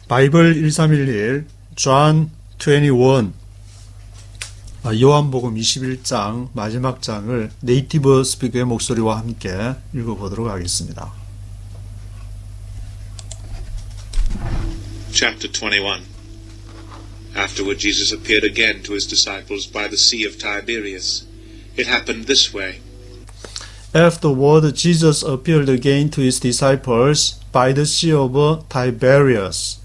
바이블 1311 John 21 요한복음 21장 마지막 장을 네이티브 스피커의 목소리와 함께 읽어보도록 하겠습니다. Chapter 21. Afterward Jesus appeared again to his disciples by the Sea of Tiberias. It happened this way. Afterward Jesus appeared again to his disciples by the Sea of Tiberias.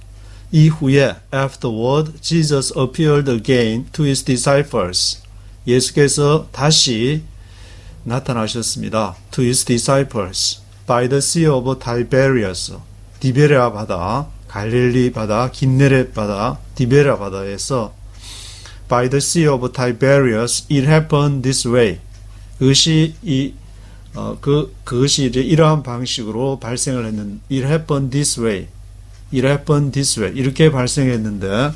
이후에 afterward Jesus appeared again to his disciples. 예수께서 다시 나타나셨습니다. To his disciples by the Sea of Tiberias. 디베랴 바다, 갈릴리 바다, 긴네렛 바다, 디베랴 바다에서 by the Sea of Tiberias it happened this way. 그것이 그것이 이제 이러한 방식으로 발생을 했는 it happened this way. It happened this way. 이렇게 발생했는데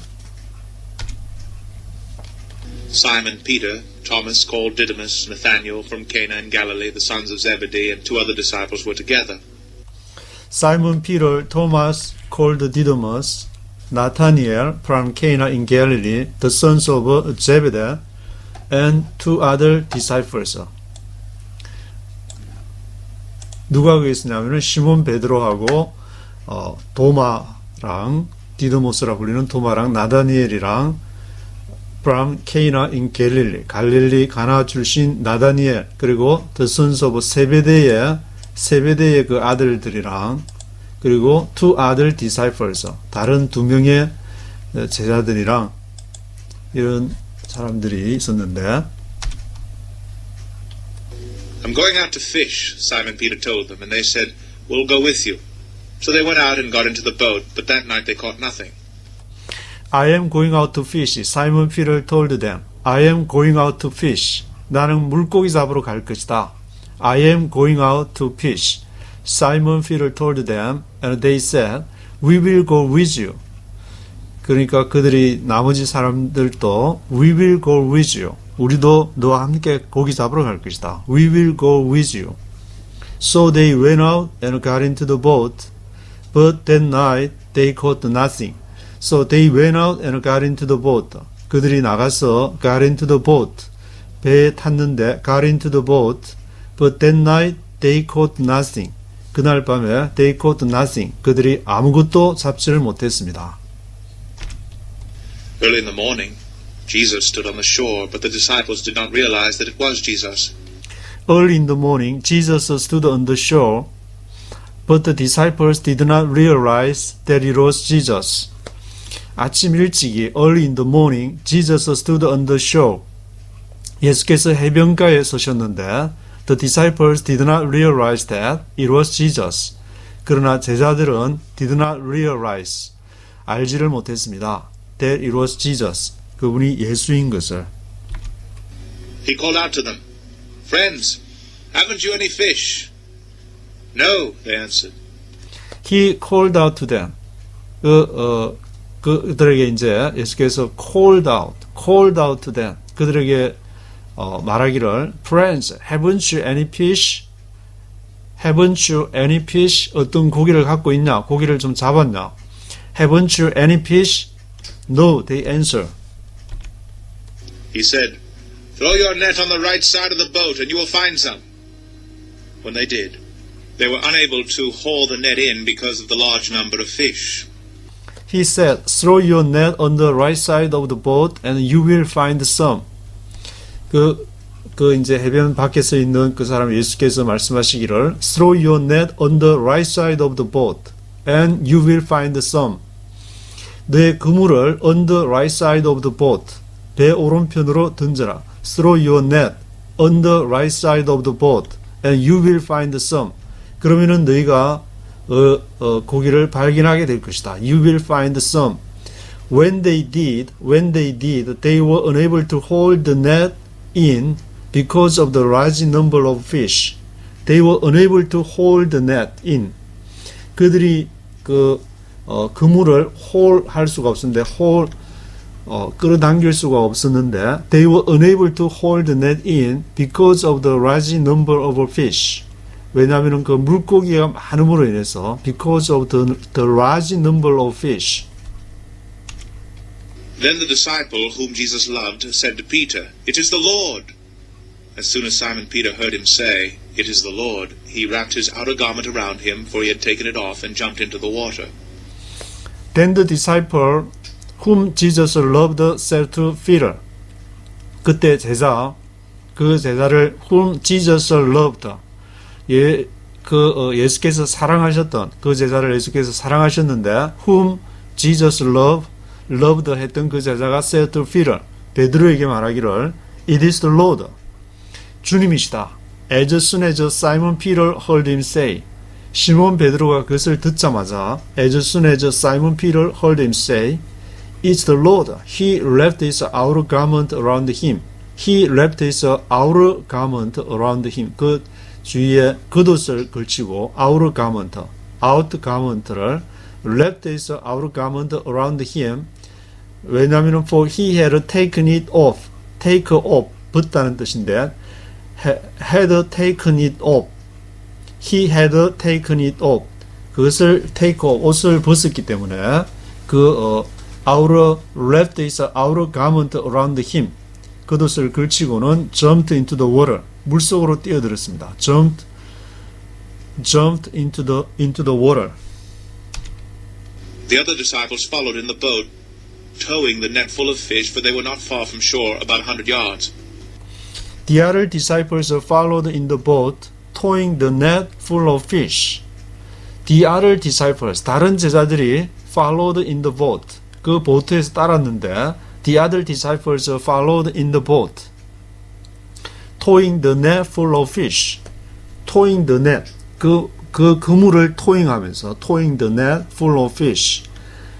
Simon Peter, Thomas called Didymus, Nathanael from Cana in Galilee, the sons of Zebedee, and two other disciples were together. Simon Peter, Thomas called Didymus, Nathanael from Cana in Galilee, the sons of Zebedee, and two other disciples. 누가 거기 있었냐면은 시몬 베드로하고 도마랑 디드모스라 불리는 도마랑 나다니엘이랑 from Cana in Galilee, 갈릴리 가나 출신 나다니엘, 그리고 the sons of 세베대의 그 아들들이랑, 그리고 two other disciples, 다른 두 명의 제자들이랑 이런 사람들이 있었는데 I'm going out to fish, Simon Peter told them, and they said, We'll go with you. So they went out and got into the boat, but that night they caught nothing. I am going out to fish, Simon Peter told them. I am going out to fish. 나는 물고기 잡으러 갈 것이다. I am going out to fish. Simon Peter told them, and they said, We will go with you. 그러니까 그들이 나머지 사람들도 We will go with you. 우리도 너와 함께 고기 잡으러 갈 것이다. We will go with you. So they went out and got into the boat, but that night they caught nothing. So they went out and got into the boat. 그들이 나가서 got into the boat. 배에 탔는데 got into the boat, but that night they caught nothing. 그날 밤에 they caught nothing. 그들이 아무것도 잡지를 못했습니다. Early in the morning, Jesus stood on the shore, but the disciples did not realize that it was Jesus. Early in the morning, Jesus stood on the shore, but the disciples did not realize that it was Jesus. 아침 일찍이 early in the morning, Jesus stood on the shore. 예수께서 해변가에 서셨는데 the disciples did not realize that it was Jesus. 그러나 제자들은 did not realize, 알지를 못했습니다. That it was Jesus. 그분이 예수인 것을. He called out to them, Friends, haven't you any fish? No, they answered. He called out to them. 그들에게 이제 예수께서 called out to them. 그들에게 말하기를 Friends, haven't you any fish? Haven't you any fish? 어떤 고기를 갖고 있냐? 고기를 좀 잡았냐? Haven't you any fish? No, they answer. He said, Throw your net on the right side of the boat and you will find some. When they did, they were unable to haul the net in because of the large number of fish. He said, Throw your net on the right side of the boat and you will find some. 이제 해변 밖에서 있는 그 사람 예수께서 말씀하시기를 Throw your net on the right side of the boat and you will find some. 내 그물을 on the right side of the boat, 배 오른편으로 던져라. Throw your net on the right side of the boat and you will find some. 그러면은 너희가 고기를 발견하게 될 것이다. You will find some. When they did, they were unable to hold the net in because of the large number of fish. They were unable to hold the net in. 그들이 그물을 할 수가 없었는데 끌어당길 수가 없었는데 they were unable to hold the net in because of the large number of fish. 왜냐하면 그 물고기가 많음으로 인해서 because of the large number of fish, Then the disciple whom Jesus loved said to Peter, It is the Lord. As soon as Simon Peter heard him say, It is the Lord, he wrapped his outer garment around him, for he had taken it off, and jumped into the water. Then the disciple whom Jesus loved said to Peter. 그때 그 제자를 whom Jesus loved, 예수께서 사랑하셨던 그 제자를 예수께서 사랑하셨는데 whom Jesus loved 했던 그 제자가 said to Peter, 베드로에게 말하기를 It is the Lord, 주님이시다. As soon as Simon Peter heard him say, 시몬 베드로가 그것을 듣자마자 As soon as Simon Peter heard him say, It's the Lord, he wrapped his outer garment around him. He wrapped his outer garment around him. 그 주위에 겉옷을 걸치고 outer garment를 wrapped his outer garment around him. 왜냐하면 for he had taken it off, take off, 벗다는 뜻인데 had taken it off. He had taken it off. 그것을 take off, 옷을 벗었기 때문에 outer wrapped his outer garment around him. 겉옷을 걸치고는 jumped into the water. 물속으로 뛰어들었습니다. jumped into the water. The other disciples followed in the boat, towing the net full of fish, for they were not far from shore, about 100 yards. The other disciples followed in the boat, towing the net full of fish. The other disciples, 다른 제자들이 followed in the boat. 그 보트에서 따랐는데 the other disciples followed in the boat, towing the net full of fish. towing the net, 그 그물을 towing하면서 towing the net full of fish.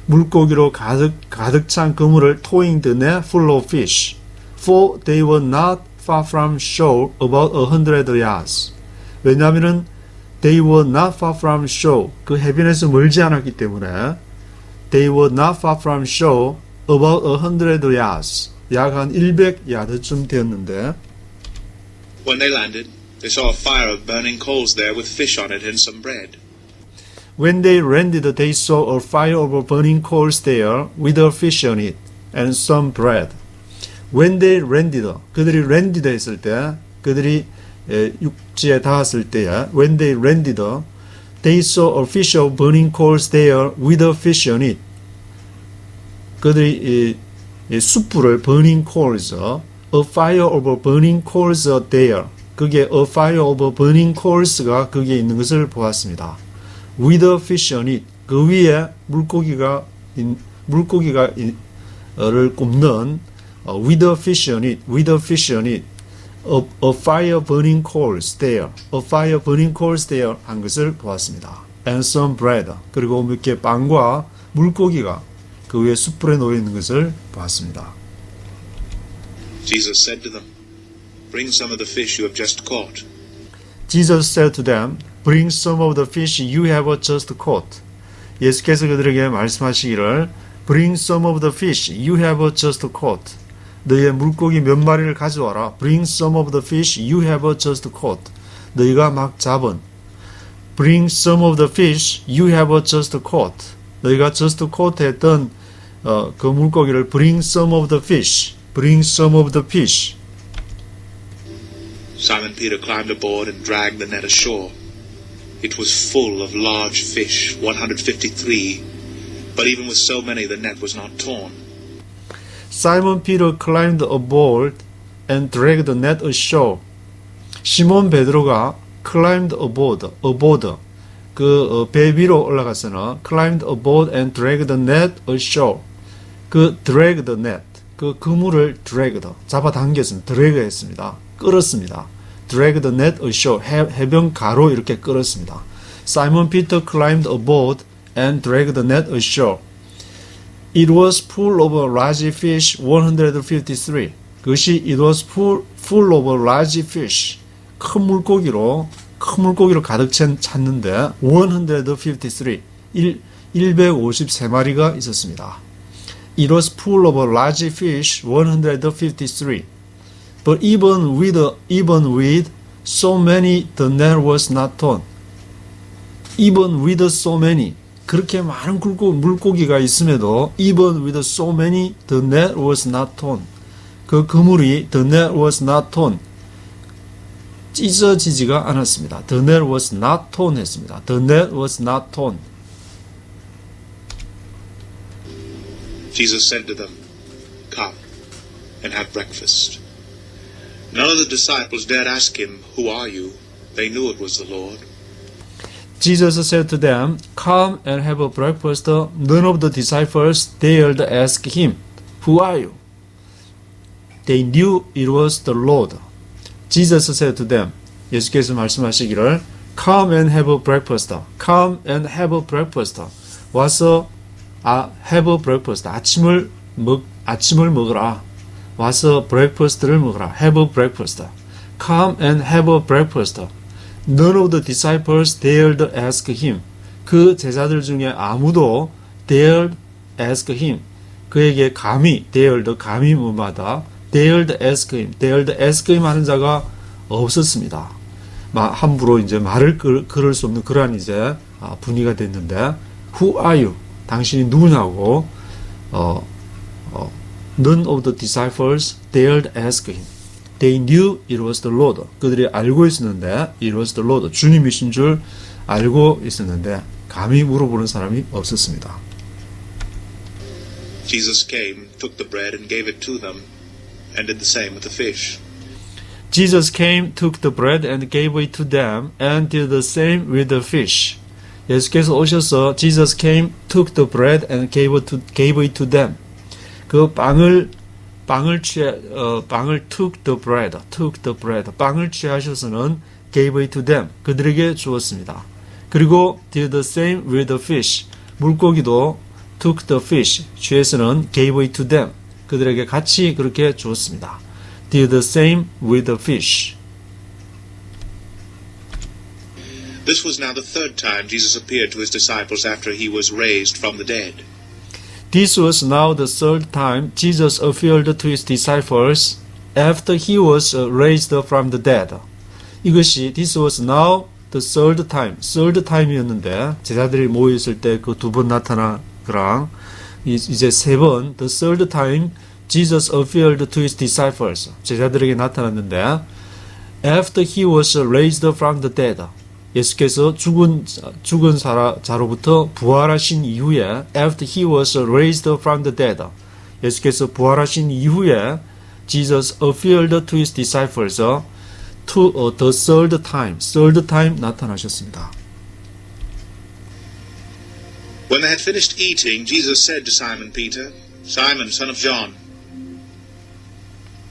물고기로 가득 찬 그물을 towing the net full of fish. For they were not far from shore, about 100 yards. 왜냐하면은 they were not far from shore, 그 해변에서 멀지 않았기 때문에 they were not far from shore, about 100 yards, 약 한 100야드쯤 되었는데 When they landed, they saw a fire of burning coals there with fish on it and some bread. When they landed, they saw a fire of burning coals there with a fish on it and some bread. When they landed, 그들이 landed 했을 때, 그들이 육지에 닿았을 때에, when they landed, they saw a fish of burning coals there with a fish on it. 그들이 숯불을 burning coals, a fire of burning coals there. 그게 a fire of burning coals가 거기에 있는 것을 보았습니다. With a fish on it. 그 위에 물고기를 굽는 with a fish on it. With a fish on it. A fire burning coals there. A fire burning coals there 한 것을 보았습니다. And some bread. 그리고 몇 개 빵과 물고기가 그 위에 숯불에 놓여 있는 것을 보았습니다. Jesus said to them, Bring some of the fish you have just caught. Jesus said to them, Bring some of the fish you have just caught. 예수께서 그들에게 말씀하시기를 Bring some of the fish you have just caught. 너희의 물고기 몇 마리를 가져와라. Bring some of the fish you have just caught. 너희가 막 잡은. Bring some of the fish you have just caught. 너희가 just caught 했던 그 물고기를 Bring some of the fish. Bring some of the fish. Simon Peter climbed aboard and dragged the net ashore. It was full of large fish, 153, but even with so many the net was not torn. Simon Peter climbed aboard and dragged the net ashore. 시몬 베드로가 climbed aboard, 그 배 위로 올라가서는 climbed aboard and dragged the net ashore. 그 drag the net, 그 그물을 dragged, 잡아당겼습니다. drag 했습니다. 끌었습니다. drag the net ashore, 해변 가로 이렇게 끌었습니다. Simon Peter climbed aboard and dragged the net ashore. It was full of large fish, 153. 그것이 it was full of large fish. 큰 물고기로 가득 찼는데 153, 153마리가 있었습니다. It was full of large fish, 153. But even with so many, the net was not torn. Even with so many, 그렇게 많은 물고기가 있음에도 even with so many, the net was not torn. 그 그물이 the net was not torn. 찢어지지가 않았습니다. The net was not torn 했습니다. The net was not torn. Jesus said to them, "Come and have breakfast." None of the disciples dared ask him, "Who are you?" They knew it was the Lord. Jesus said to them, "Come and have a breakfast." None of the disciples dared ask him, "Who are you?" They knew it was the Lord. Jesus said to them, 예수께서 말씀하시기를 Come and have a breakfast. Come and have a breakfast. 와서 have a breakfast. 아침을 먹으라. 와서 breakfast를 먹으라. Have a breakfast. Come and have a breakfast. None of the disciples dared ask him. 그 제자들 중에 아무도 dared ask him. 그에게 감히 뭐마다 dared ask him 하는 자가 없었습니다. 함부로 이제 말을 걸을 수 없는 그러한 이제 분위기가 됐는데 Who are you? 당신이 누구냐고 None of the disciples dared ask him. They knew it was the Lord. 그들이 알고 있었는데 it was the Lord. 주님이신 줄 알고 있었는데 감히 물어보는 사람이 없었습니다. Jesus came, took the bread and gave it to them, and did the same with the fish. Jesus came, took the bread and gave it to them, and did the same with the fish. 예수께서 오셔서 Jesus came, took the bread and gave it to them. 그 빵을 took the bread. 빵을 취하셔서는 gave it to them. 그들에게 주었습니다. 그리고 did the same with the fish. 물고기도 took the fish. 취해서는 gave it to them. 그들에게 같이 그렇게 주었습니다. Did the same with the fish. This was now the third time Jesus appeared to his disciples after he was raised from the dead. This was now the third time Jesus appeared to his disciples after he was raised from the dead. 이것이 this was now the third time이었는데 제자들이 모였을 때 그 두 번 나타난 거랑 이제 세 번 the third time Jesus appeared to his disciples. 제자들에게 나타났는데 after he was raised from the dead. 예수께서 죽은 자로부터 부활하신 이후에 after he was raised from the dead. 예수께서 부활하신 이후에 Jesus appeared to his disciples to the third time 나타나셨습니다. When they had finished eating, Jesus said to Simon Peter, "Simon, son of John,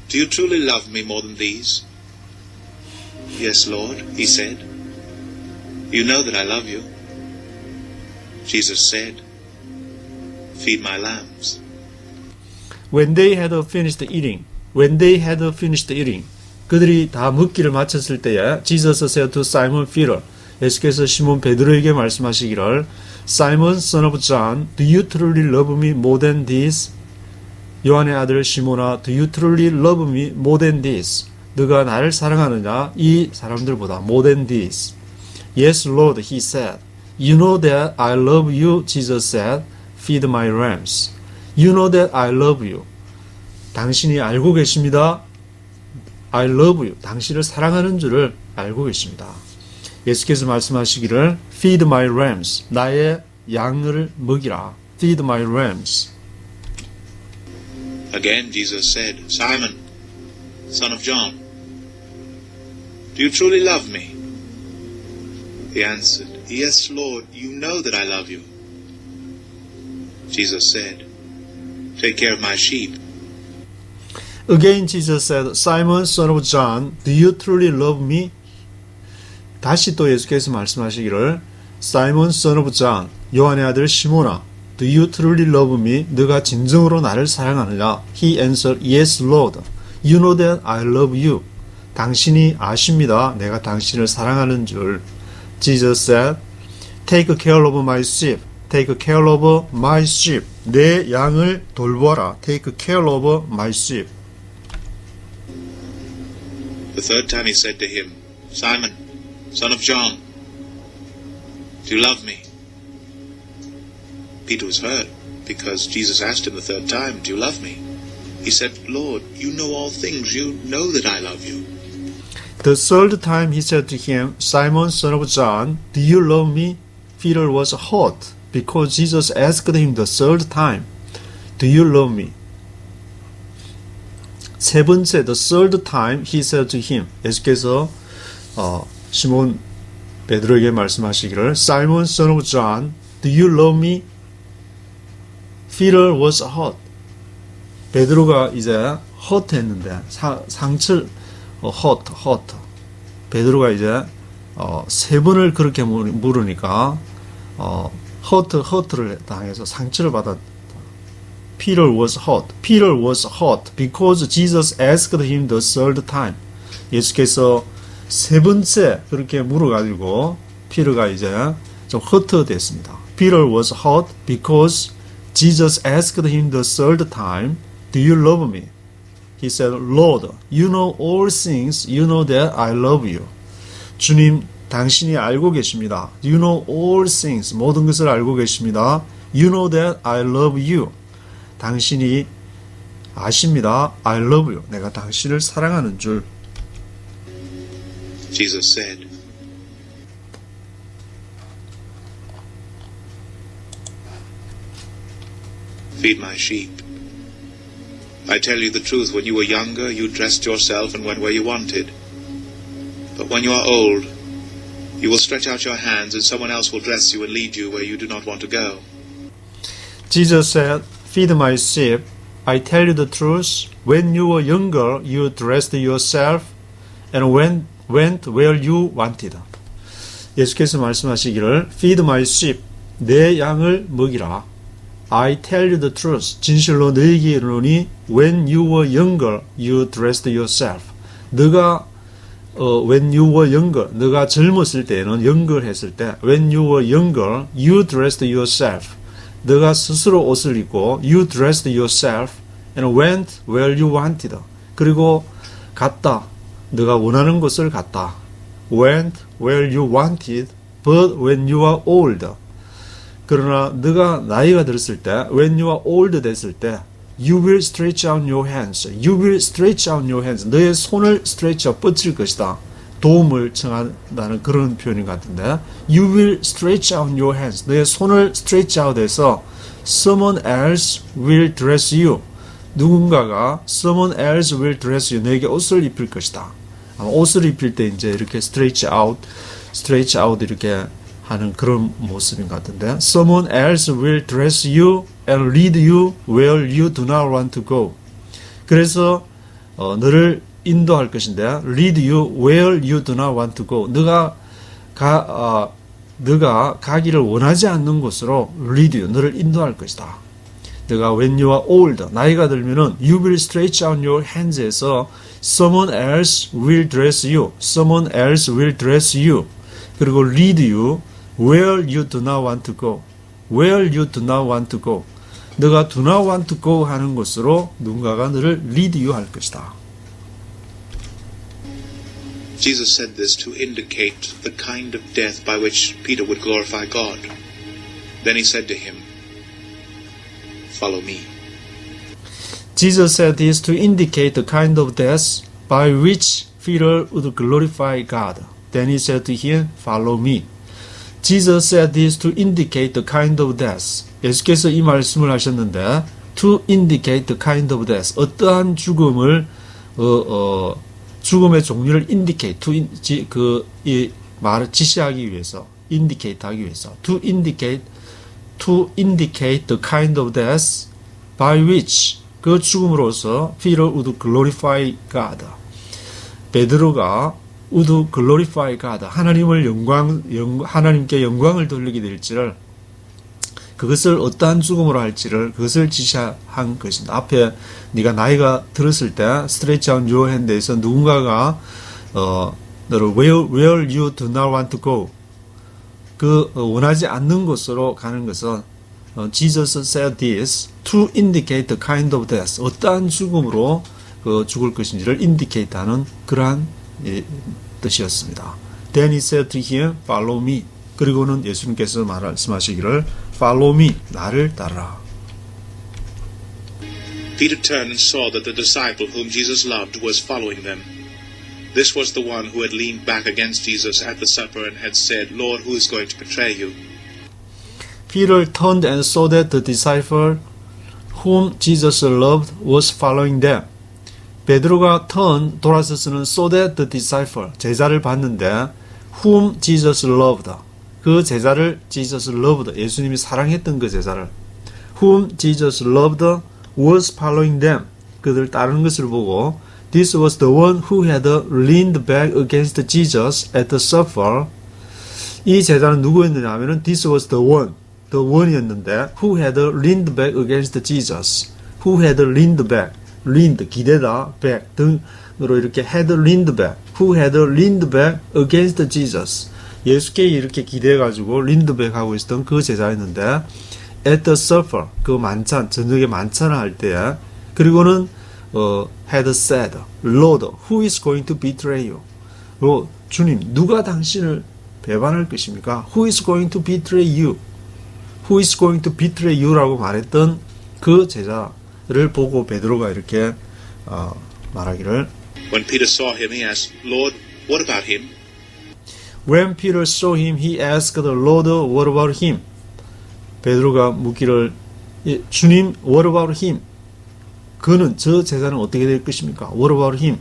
do you truly love me more than these?" "Yes, Lord," he said. "You know that I love you." Jesus said, "Feed my lambs." When they had finished eating, 그들이 다 먹기를 마쳤을 때에 Jesus said to Simon Peter, 예수께서 시몬 베드로에게 말씀하시기를 Simon, son of John, do you truly love me more than this? 요한의 아들 시몬아, do you truly love me more than this? 너가 나를 사랑하느냐? 이 사람들보다 more than this. Yes, Lord, he said. You know that I love you, Jesus said. Feed my lambs. You know that I love you. 당신이 알고 계십니다. I love you. 당신을 사랑하는 줄을 알고 계십니다. 예수께서 말씀하시기를 Feed my lambs. 나의 양을 먹이라. Feed my lambs. Again Jesus said, "Simon, son of John, do you truly love me?" He answered, "Yes, Lord, you know that I love you." Jesus said, "Take care of my sheep." Again Jesus said, Simon, son of John, do you truly love me? 다시 또 예수께서 말씀하시기를 Simon, son of John, 요한의 아들 시몬아, do you truly love me? 너가 진정으로 나를 사랑하느냐? He answered, Yes, Lord, you know that I love you. 당신이 아십니다. 내가 당신을 사랑하는 줄. Jesus said, Take care of my sheep. Take care of my sheep. 내 양을 돌보아라. Take care of my sheep. The third time he said to him, "Simon, son of John, do you love me?" Peter was hurt because Jesus asked him the third time, "Do you love me?" He said, "Lord, you know all things. You know that I love you." The third time he said to him, Simon, son of John, do you love me? Peter was hurt because Jesus asked him the third time, do you love me? 세 번째, the third time he said to him, 예수께서 시몬 베드로에게 말씀하시기를, Simon, son of John, do you love me? Peter was hurt. 베드로가 이제 hurt 했는데 상처 hurt. 베드로가 이제 세 번을 그렇게 물으니까 hurt를 당해서 상처를 받았다. Peter was hurt. Peter was hurt because Jesus asked him the third time. 예수께서 세 번째 그렇게 물어가지고 피터가 이제 좀 hurt 됐습니다. Peter was hurt because Jesus asked him the third time, do you love me? He said, Lord, you know all things. You know that I love you. 주님, 당신이 알고 계십니다. You know all things. 모든 것을 알고 계십니다. You know that I love you. 당신이 아십니다. I love you. 내가 당신을 사랑하는 줄. Jesus said, "Feed my sheep. I tell you the truth, when you were younger, you dressed yourself and went where you wanted. But when you are old, you will stretch out your hands and someone else will dress you and lead you where you do not want to go." Jesus said, feed my sheep. I tell you the truth. When you were younger, you dressed yourself and went where you wanted. 예수께서 말씀하시기를, feed my sheep. 내 양을 먹이라. I tell you the truth. 진실로 너희에게 이르노니 when you were younger, you dressed yourself. 너가 when you were younger, 너가 젊었을 때는 younger 했을 때 when you were younger, you dressed yourself. 너가 스스로 옷을 입고 you dressed yourself and went where you wanted. 그리고 갔다. 너가 원하는 곳을 갔다. went where you wanted, but when you are old. 그러나 너가 나이가 들었을 때, when you are old 됐을 때, you will stretch out your hands. You will stretch out your hands. 너의 손을 stretch out, 뻗칠 것이다. 도움을 청한다는 그런 표현인 것 같은데, you will stretch out your hands. 너의 손을 stretch out 해서 someone else will dress you. 누군가가 someone else will dress you. 너에게 옷을 입힐 것이다. 옷을 입힐 때 이제 이렇게 stretch out 이렇게 하는 그런 모습인 것 같은데, someone else will dress you and lead you where you do not want to go. 그래서 너를 인도할 것인데, lead you where you do not want to go. 너가 가기를 원하지 않는 곳으로 lead you, 너를 인도할 것이다. 너가 when you are old, 나이가 들면은 you will stretch out your hands에서 someone else will dress you, someone else will dress you. 그리고 lead you where you do not want to go, where you do not want to go. 너가 do not want to go 하는 곳으로 누군가가 너를 lead you 할 것이다. Jesus said this to indicate the kind of death by which Peter would glorify God. Then he said to him, "Follow me." Jesus said this to indicate the kind of death by which Peter would glorify God. Then he said to him, "Follow me." Jesus said this to indicate the kind of death. 예수께서 이 말씀을 하셨는데, to indicate the kind of death. 어떠한 죽음을 죽음의 종류를 indicate, 이 말을 지시하기 위해서, indicate 하기 위해서, to indicate the kind of death by which, 그 죽음으로써 Peter would glorify God. 베드로가 would glorify God, 하나님께 영광을 돌리게 될지를, 그것을 어떠한 죽음으로 할지를 그것을 지시한 것입니다. 앞에 네가 나이가 들었을 때 stretch out your hand에서 누군가가 너를 where you do not want to go, 그 원하지 않는 곳으로 가는 것은 Jesus said this to indicate the kind of death, 어떠한 죽음으로 죽을 것인지를 indicate 하는 그러한 뜻이었습니다. Then he said to him, follow me. 그리고는 예수님께서 말씀하시기를 Follow me. 나를 따르라. Peter turned and saw that the disciple whom Jesus loved was following them. This was the one who had leaned back against Jesus at the supper and had said, Lord, who is going to betray you? Peter turned and saw that the disciple whom Jesus loved was following them. 베드로가 돌아서서는 saw that the disciple, 제자를 봤는데 whom Jesus loved, 그 제자를 Jesus loved, 예수님이 사랑했던 그 제자를 whom Jesus loved was following them, 그들 따르는 것을 보고 This was the one who had leaned back against Jesus at the supper. 이 제자는 누구였느냐 하면은 This was the one이었는데 who had leaned back against Jesus. Who had leaned back. leaned, 기대다, back 등으로 이렇게 had leaned back. Who had leaned back against Jesus. 예수께 이렇게 기대가지고 leaned back 하고 있었던 그 제자였는데 at the supper, 그 만찬, 저녁에 만찬을 할 때에 그리고는 had said, Lord, who is going to betray you? 주님, 누가 당신을 배반할 것입니까? Who is going to betray you? Who is going to betray you? 라고 말했던 그 제자를 보고 베드로가 이렇게 말하기를 When Peter saw him, he asked, Lord, what about him? When Peter saw him, he asked the Lord, what about him? 베드로가 묻기를 주님, what about him? 그는, 저 제자는 어떻게 될 것입니까? What about him?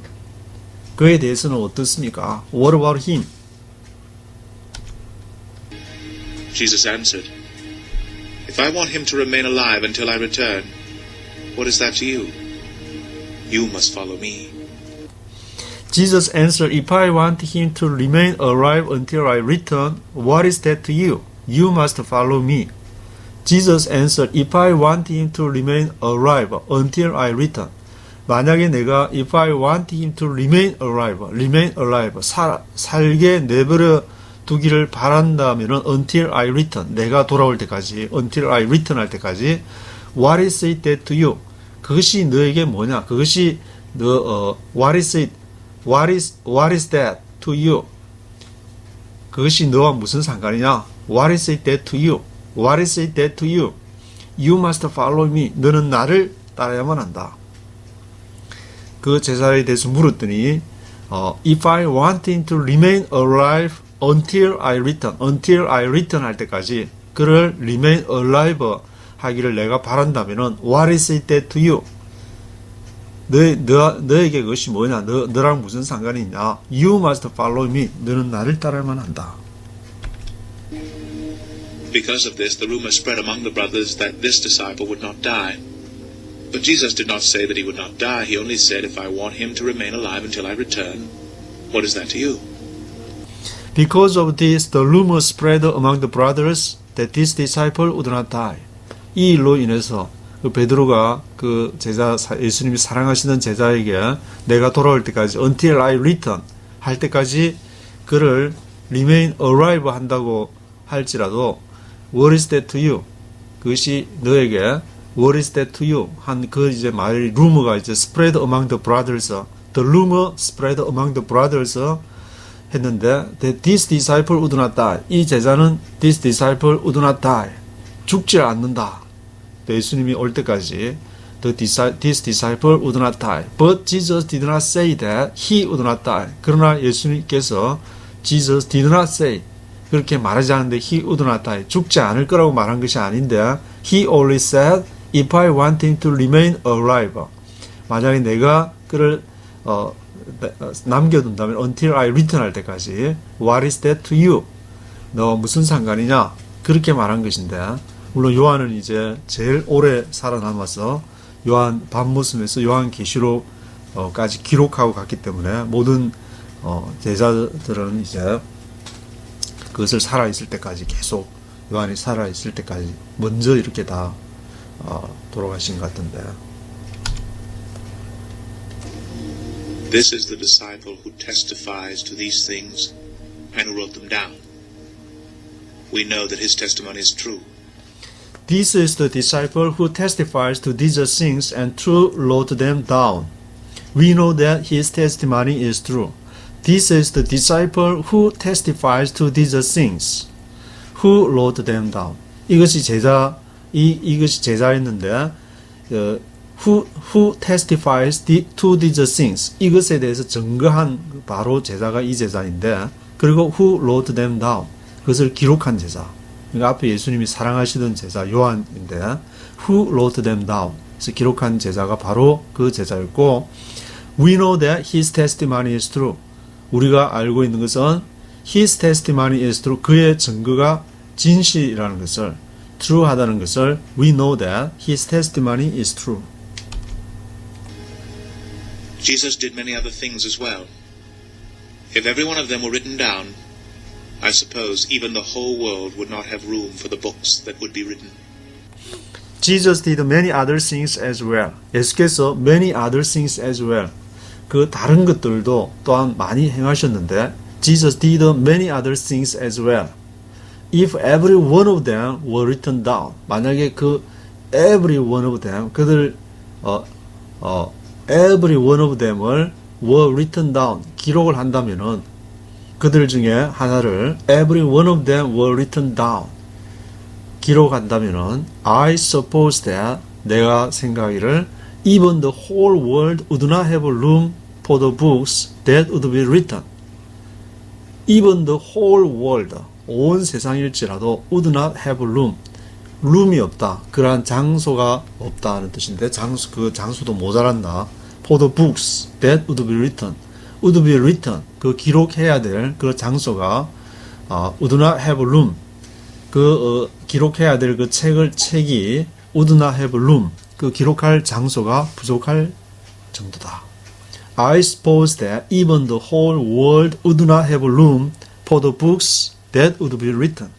그에 대해서는 어떻습니까? What about him? Jesus answered, If I want him to remain alive until I return, what is that to you? You must follow me. Jesus answered, If I want him to remain alive until I return, what is that to you? You must follow me. Jesus answered, If I want him to remain alive until I return. 만약에 내가 if I want him to remain alive, 살게 내버려 두기를 바란다면은 until I return, 내가 돌아올 때까지, until I return 할 때까지, what is it that to you? 그것이 너에게 뭐냐? 그것이 what is it? What is that to you? 그것이 너와 무슨 상관이냐? What is it that to you? What is it that to you? You must follow me. 너는 나를 따라야만 한다. 그 제자에 대해서 물었더니 If I want him to remain alive until I return 할 때까지 그를 remain alive 하기를 내가 바란다면은 What is it that to you? 너에게 그것이 뭐냐? 너랑 무슨 상관이 있냐? You must follow me. 너는 나를 따라야만 한다. Because of this, the rumor spread among the brothers that this disciple would not die. But Jesus did not say that he would not die. He only said, If I want him to remain alive until I return, what is that to you? Because of this, the rumor spread among the brothers that this disciple would not die. 이 일로 인해서 베드로가 그 제자, 예수님이 사랑하시는 제자에게 내가 돌아올 때까지 until I return 할 때까지 그를 remain alive 한다고 할지라도 What is that to you? 그것이 너에게 What is that to you? 한 그 이제 말 루머가 이제 spread among the brothers. The rumor spread among the brothers 했는데 that this disciple would not die. 이 제자는 this disciple would not die. 죽지 않는다. 예수님이 올 때까지 this disciple would not die. But Jesus did not say that he would not die. 그러나 예수님께서 Jesus did not say 그렇게 말하지 않는데 he would not die. 죽지 않을 거라고 말한 것이 아닌데 he only said if I want him to remain alive. 만약에 내가 그를 남겨둔다면 until I return 할 때까지 what is that to you? 너 무슨 상관이냐? 그렇게 말한 것인데 물론 요한은 이제 제일 오래 살아남아서 요한 반모섬에서 요한계시록까지 기록하고 갔기 때문에 모든 제자들은 이제 그것을 살아있을 때까지 계속 요한이 살아있을 때까지 먼저 이렇게 다 돌아가신 것 같은데 This is the disciple who testifies to these things and who wrote them down. We know that his testimony is true. This is the disciple who testifies to these things and wrote them down. We know that his testimony is true. This is the disciple who testifies to these things, who wrote them down. 이것이 제자였는데 who testifies to these things 이것에 대해서 증거한 바로 제자가 이 제자인데 그리고 who wrote them down 그것을 기록한 제자. 그러니까 앞에 예수님이 사랑하시던 제자 요한인데 who wrote them down 그래서 기록한 제자가 바로 그 제자였고 we know that his testimony is true. 우리가 알고 있는 것은 his testimony is true. 그의 증거가 진실이라는 것을 true하다는 것을 we know that his testimony is true. Jesus did many other things as well. If every one of them were written down, I suppose even the whole world would not have room for the books that would be written. Jesus did many other things as well. 예수께서 many other things as well. 그 다른 것들도 또한 많이 행하셨는데 Jesus did many other things as well. If every one of them were written down. 만약에 그 every one of them 그들 every one of them을 were written down 기록을 한다면은 그들 중에 하나를 every one of them were written down 기록한다면은 I suppose that 내가 생각하기를 even the whole world would not have room for the books that would be written. Even the whole world 온 세상일지라도 would not have room room이 없다. 그러한 장소가 없다는 뜻인데 그 장소도 모자란다. For the books that would be written. would be written. 그 기록해야 될 그 장소가 would not have room. 기록해야 될 그 책이 would not have room. 그 기록할 장소가 부족할 정도다. I suppose that even the whole world would not have room for the books that would be written.